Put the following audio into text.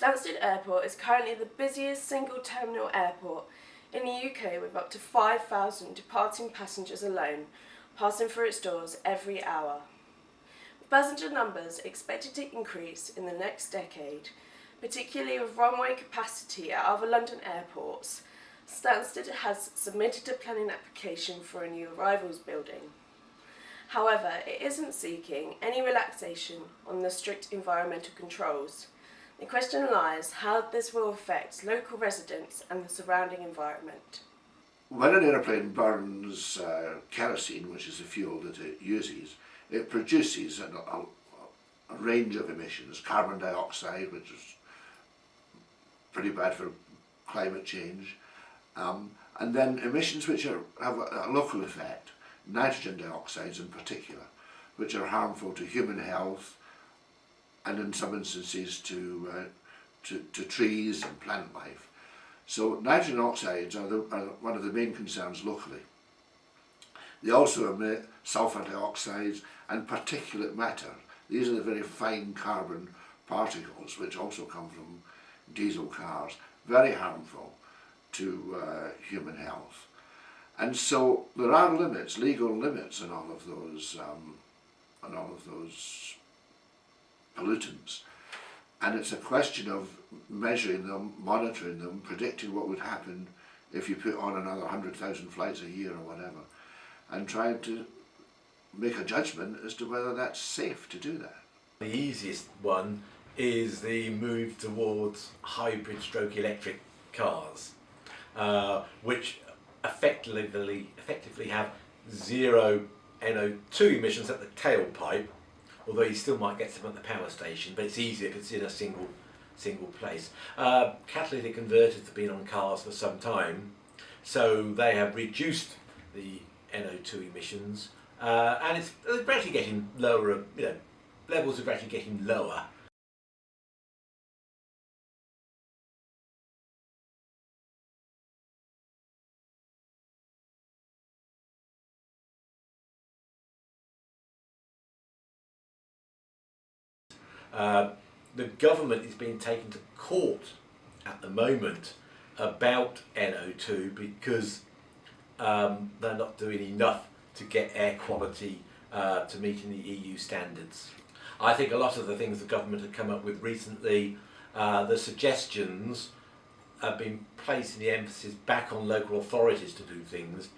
Stansted Airport is currently the busiest single terminal airport in the UK, with up to 5,000 departing passengers alone passing through its doors every hour. With passenger numbers expected to increase in the next decade, particularly with runway capacity at other London airports, Stansted has submitted a planning application for a new arrivals building. However, it isn't seeking any relaxation on the strict environmental controls. The question lies how this will affect local residents and the surrounding environment. When an aeroplane burns kerosene, which is the fuel that it uses, it produces a range of emissions. Carbon dioxide, which is pretty bad for climate change, and then emissions which have a local effect, nitrogen dioxides in particular, which are harmful to human health and in some instances to trees and plant life. So nitrogen oxides are one of the main concerns locally. They also emit sulfur dioxides and particulate matter. These are the very fine carbon particles which also come from diesel cars, very harmful to human health. And so there are limits, legal limits on all of those pollutants. And it's a question of measuring them, monitoring them, predicting what would happen if you put on another 100,000 flights a year or whatever, and trying to make a judgment as to whether that's safe to do that. The easiest one is the move towards hybrid stroke electric cars, which effectively have zero NO2 emissions at the tailpipe, although you still might get some at the power station, but it's easier because it's in a single place. Catalytic converters have been on cars for some time, so they have reduced the NO2 emissions, and it's gradually getting lower. Levels are gradually getting lower. The government is being taken to court at the moment about NO2 because they're not doing enough to get air quality to meeting the EU standards. I think a lot of the things the government have come up with recently, the suggestions have been placing the emphasis back on local authorities to do things.